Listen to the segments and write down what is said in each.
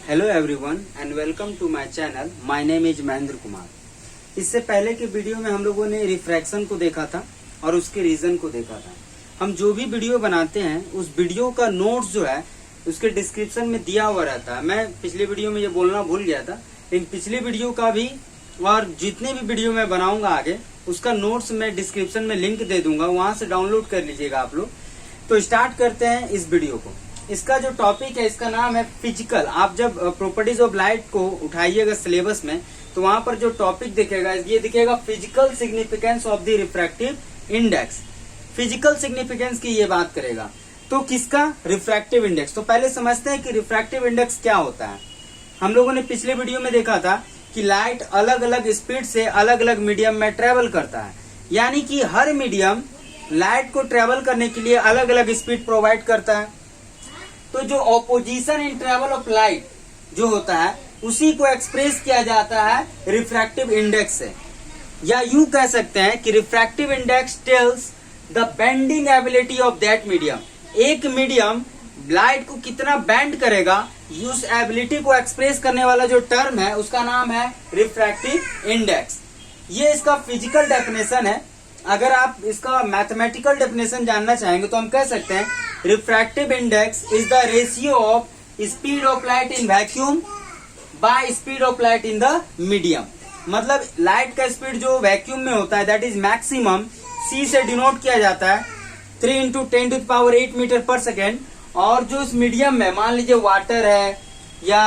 Hello everyone and welcome to my channel. My name is Mahendra Kumar. इससे पहले के video में हम लोगों ने रिफ्रैक्शन को देखा था और उसके रीजन को देखा था। हम जो भी वीडियो बनाते हैं उस वीडियो का नोट्स जो है उसके डिस्क्रिप्शन में दिया हुआ रहता है। मैं पिछले वीडियो में ये बोलना भूल गया था, लेकिन पिछले वीडियो का भी और जितने भी वीडियो मैं बनाऊंगा आगे उसका नोट्स मैं डिस्क्रिप्शन में लिंक दे दूंगा, वहां से डाउनलोड कर लीजिएगा आप लोग। तो स्टार्ट करते हैं इस वीडियो को। इसका जो टॉपिक है इसका नाम है फिजिकल। आप जब प्रॉपर्टीज ऑफ लाइट को उठाइएगा सिलेबस में तो वहां पर जो टॉपिक दिखेगा ये दिखेगा physical significance of the refractive index. Physical significance की ये बात करेगा। तो किसका? Refractive index. तो पहले समझते हैं कि रिफ्रैक्टिव इंडेक्स क्या होता है। हम लोगों ने पिछले वीडियो में देखा था कि लाइट अलग अलग स्पीड से अलग अलग मीडियम में ट्रेवल करता है, यानी कि हर मीडियम लाइट को ट्रेवल करने के लिए अलग अलग स्पीड प्रोवाइड करता है। तो जो opposition in travel of light जो होता है उसी को एक्सप्रेस किया जाता है रिफ्रैक्टिव इंडेक्स से, या यूं कह सकते हैं कि refractive index tells the bending ability of that medium. एक मीडियम लाइट को कितना बेंड करेगा, उस एबिलिटी को एक्सप्रेस करने वाला जो टर्म है उसका नाम है रिफ्रैक्टिव इंडेक्स। ये इसका फिजिकल डेफिनेशन है। अगर आप इसका मैथमेटिकल डेफिनेशन जानना चाहेंगे तो हम कह सकते हैं refractive index is the ratio of speed of light in vacuum by speed of light in the medium. मतलब लाइट का स्पीड जो वैक्यूम में होता है दैट इज मैक्सिमम, सी से डिनोट किया जाता है 3 × 10⁸ मीटर पर सेकेंड। और जो इस मीडियम में मान लीजिए वाटर है या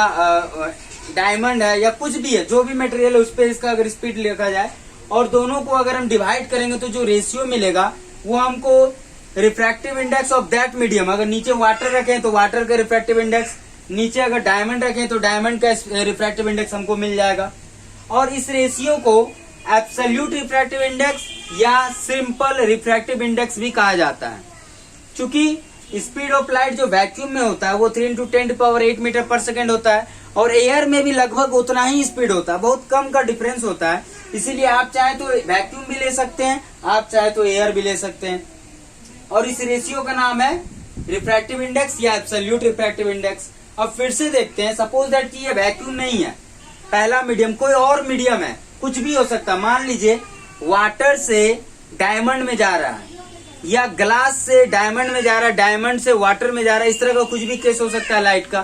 डायमंड है या कुछ भी है, जो भी मटेरियल है उस पर इसका अगर स्पीड लिखा जाए और दोनों को अगर हम डिवाइड करेंगे तो जो रेशियो मिलेगा वो हमको refractive index of that medium. अगर नीचे वाटर रखें तो वाटर का रिफ्रैक्टिव इंडेक्स, नीचे अगर डायमंड रखें तो डायमंड का रिफ्रैक्टिव इंडेक्स हमको मिल जाएगा। और इस रेशियो को एब्सोल्यूट रिफ्रैक्टिव इंडेक्स या सिंपल रिफ्रैक्टिव इंडेक्स भी कहा जाता है। चूंकि स्पीड ऑफ लाइट जो वैक्यूम में होता है वो 3 × 10⁸ मीटर पर सेकेंड होता है और एयर में भी लगभग उतना ही स्पीड होता है, बहुत कम का डिफरेंस होता है। इसीलिए आप चाहे तो वैक्यूम भी ले सकते हैं, आप चाहे तो एयर भी ले सकते हैं। और इस रेशियो का नाम है रिफ्रैक्टिव इंडेक्स या एब्सोल्यूट रिफ्रैक्टिव इंडेक्स। अब फिर से देखते हैं, सपोज दैट कि ये वैक्यूम नहीं है, पहला मीडियम कोई और मीडियम है, कुछ भी हो सकता है। मान लीजिए वाटर से डायमंड में जा रहा है या ग्लास से डायमंड में जा रहा है, डायमंड से वाटर में जा रहा है, इस तरह का कुछ भी केस हो सकता है लाइट का।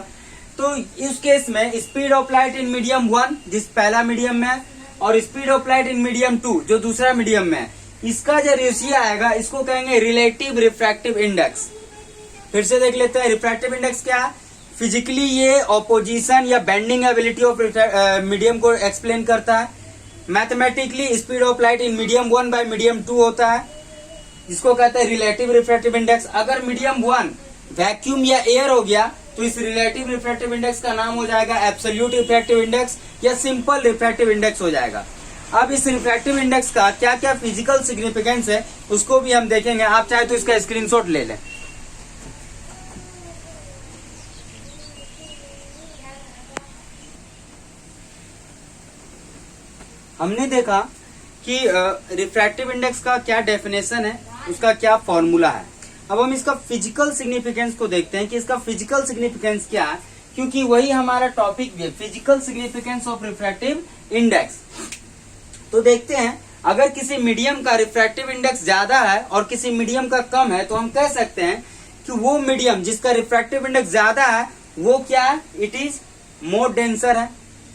तो इस केस में speed of light in medium 1 जिस पहला मीडियम में है और speed of light in medium 2 जो दूसरा मीडियम में है, इसका जो रेशियो आएगा इसको कहेंगे रिलेटिव रिफ्रैक्टिव इंडेक्स। फिर से देख लेते हैं रिफ्रैक्टिव इंडेक्स क्या है। फिजिकली ये ऑपोजिशन या बेंडिंग एबिलिटी ऑफ मीडियम को एक्सप्लेन करता है। Mathematically speed of light in medium 1 bye medium 2 होता है, जिसको कहते हैं रिलेटिव रिफ्रैक्टिव इंडेक्स। अगर मीडियम 1 वैक्यूम या एयर हो गया तो इस रिलेटिव रिफ्रैक्टिव इंडेक्स का नाम हो जाएगा एब्सोल्यूट रिफ्रैक्टिव इंडेक्स या सिंपल रिफ्रैक्टिव इंडेक्स हो जाएगा। अब इस रिफ्रैक्टिव इंडेक्स का क्या क्या फिजिकल सिग्निफिकेंस है उसको भी हम देखेंगे। आप चाहे तो इसका स्क्रीनशॉट ले लें। हमने देखा कि रिफ्रैक्टिव इंडेक्स का क्या डेफिनेशन है, उसका क्या फॉर्मूला है। अब हम इसका फिजिकल सिग्निफिकेंस को देखते हैं कि इसका फिजिकल सिग्निफिकेंस क्या है, क्योंकि वही हमारा टॉपिक भी है, physical significance of refractive index. तो देखते हैं, अगर किसी मीडियम का रिफ्रैक्टिव इंडेक्स ज्यादा है और किसी मीडियम का कम है तो हम कह सकते हैं कि वो मीडियम जिसका रिफ्रैक्टिव इंडेक्स ज्यादा है वो क्या है, इट इज मोर डेंसर है।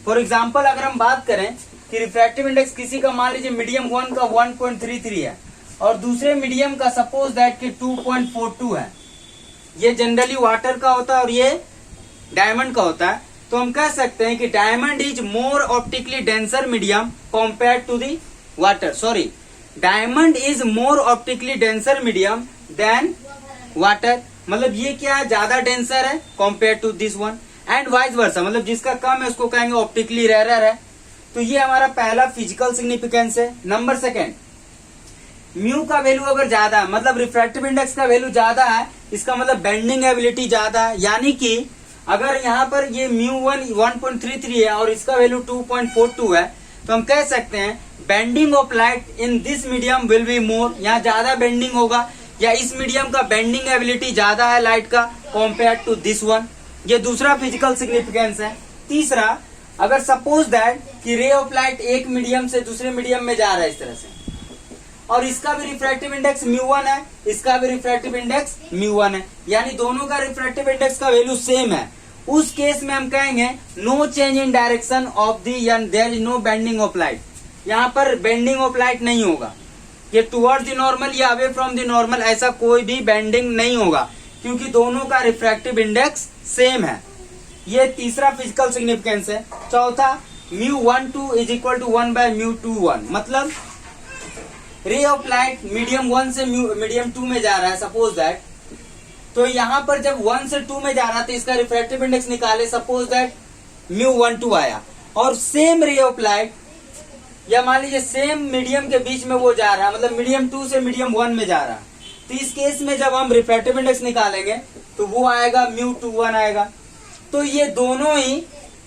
फॉर एग्जाम्पल अगर हम बात करें कि रिफ्रैक्टिव इंडेक्स किसी का मान लीजिए मीडियम 1 का 1.33 है और दूसरे मीडियम का सपोज दैट कि 2.42 है। ये जनरली वाटर का होता है और ये डायमंड का होता है। तो हम कह सकते हैं कि diamond is more optically denser medium compare to the water. Sorry, diamond is more optically denser medium than water. मतलब ये क्या है, ज्यादा डेंसर है compare to this one. And vice versa, मतलब जिसका कम है उसको कहेंगे ऑप्टिकली रेयर है। तो ये हमारा पहला फिजिकल सिग्निफिकेंस है। नंबर सेकेंड, म्यू का वैल्यू अगर ज्यादा है, मतलब रिफ्रैक्टिव इंडेक्स का वैल्यू ज्यादा है, इसका मतलब बेंडिंग एबिलिटी ज्यादा है। यानी कि अगर यहाँ पर ये म्यू 1.33 है और इसका वैल्यू 2.42 है तो हम कह सकते हैं bending of light in this medium will be more. यहाँ ज्यादा बेंडिंग होगा या इस मीडियम का बेंडिंग एबिलिटी ज्यादा है लाइट का कंपेयर टू दिस वन। ये दूसरा फिजिकल सिग्निफिकेंस है। तीसरा, अगर सपोज दैट कि रे ऑफ लाइट एक मीडियम से दूसरे मीडियम में जा रहा है इस तरह से, और इसका भी रिफ्रैक्टिव इंडेक्स μ1 है, इसका भी रिफ्रैक्टिव इंडेक्स μ1 है, यानी दोनों का रिफ्रैक्टिव इंडेक्स का वैल्यू सेम है, उस केस में हम कहेंगे no change in direction of the, there is no bending of light. यहाँ पर बेंडिंग ऑफ लाइट नहीं होगा, ये टुवर्ड द नॉर्मल या अवे फ्रॉम द नॉर्मल ऐसा कोई भी बेंडिंग नहीं होगा, क्योंकि दोनों का रिफ्रैक्टिव इंडेक्स सेम है। ये तीसरा फिजिकल सिग्निफिकेंस है। चौथा, μ12 इज इक्वल टू 1/μ21, मतलब रे ऑफ लाइट मीडियम 1 से मीडियम 2 में जा रहा है सपोज दैट, तो यहाँ पर जब 1 से 2 में जा रहा था इसका रिफ्रैक्टिव इंडेक्स निकाले, सपोज दैट μ12 आया, और सेम रे ऑफ लाइट या मान लीजिए सेम मीडियम के बीच में वो जा रहा है, मतलब मीडियम 2 से मीडियम 1 में जा रहा है, तो इस केस में जब हम रिफ्रैक्टिव इंडेक्स निकालेंगे तो वो आएगा μ21 आएगा। तो ये दोनों ही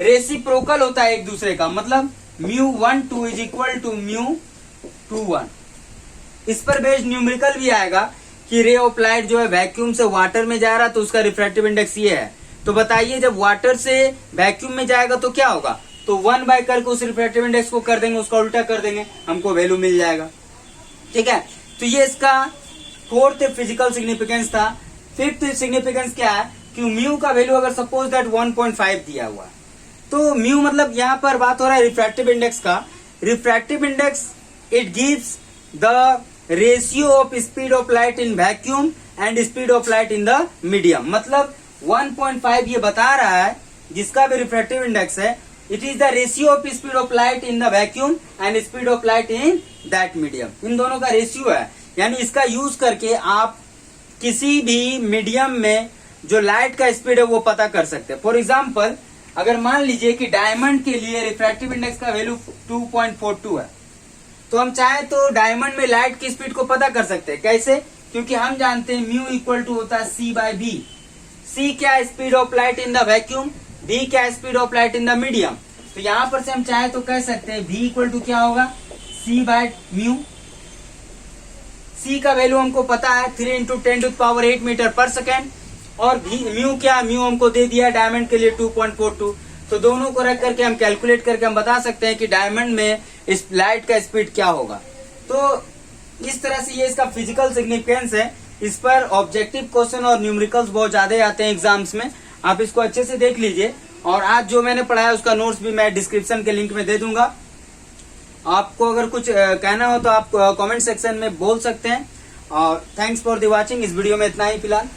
रेसिप्रोकल होता है एक दूसरे का, मतलब μ12 इज इक्वल टू μ21। इस पर बेस्ड न्यूमेरिकल भी आएगा कि रे ऑफ लाइट जो है वैक्यूम से वाटर में जा रहा तो उसका रिफ्रैक्टिव इंडेक्स ये है, तो बताइए जब वाटर से वैक्यूम में जाएगा तो क्या होगा, तो 1 बाय करके उस रिफ्रैक्टिव इंडेक्स को कर देंगे, उसका उल्टा कर देंगे, हमको वैल्यू मिल जाएगा। ठीक है, तो ये इसका फोर्थ फिजिकल सिग्निफिकेंस था। फिफ्थ सिग्निफिकेंस क्या है कि म्यू का वैल्यू अगर सपोज दैट 1.5 दिया हुआ है, तो म्यू मतलब यहाँ पर बात हो रहा है रिफ्रैक्टिव इंडेक्स का। Refractive index it gives the ratio of speed of light in vacuum and speed of light in the medium, मतलब 1.5 ये बता रहा है जिसका भी रिफ्रैक्टिव इंडेक्स है, it is the ratio of speed of light in the vacuum and speed of light in that medium, इन दोनों का रेशियो है। यानी इसका यूज करके आप किसी भी मीडियम में जो लाइट का स्पीड है वो पता कर सकते हैं। फॉर एग्जाम्पल, अगर मान लीजिए कि डायमंड के लिए रिफ्रैक्टिव इंडेक्स का वैल्यू 2.42 है, तो हम चाहे तो डायमंड में लाइट की स्पीड को पता कर सकते हैं। कैसे? क्योंकि हम जानते हैं म्यू इक्वल टू होता है C/V। C क्या speed of light in the vacuum, V क्या speed of light in the medium. तो यहाँ पर से हम चाहे तो कह सकते हैं V इक्वल टू क्या होगा, C/μ। C का वैल्यू हमको पता है 3 × 10⁸ मीटर पर सेकेंड, और म्यू क्या, म्यू हमको दे दिया डायमंड के लिए 2.42। तो दोनों को रख करके हम कैलकुलेट करके हम बता सकते हैं कि डायमंड में इस लाइट का स्पीड क्या होगा। तो इस तरह से ये इसका फिजिकल सिग्निफिकेंस है। इस पर ऑब्जेक्टिव क्वेश्चन और न्यूमेरिकल्स बहुत ज्यादा आते हैं एग्जाम्स में, आप इसको अच्छे से देख लीजिए। और आज जो मैंने पढ़ाया उसका नोट्स भी मैं डिस्क्रिप्शन के लिंक में दे दूंगा। आपको अगर कुछ कहना हो तो आप कमेंट सेक्शन में बोल सकते हैं। और थैंक्स फॉर द वॉचिंग। इस वीडियो में इतना ही फिलहाल।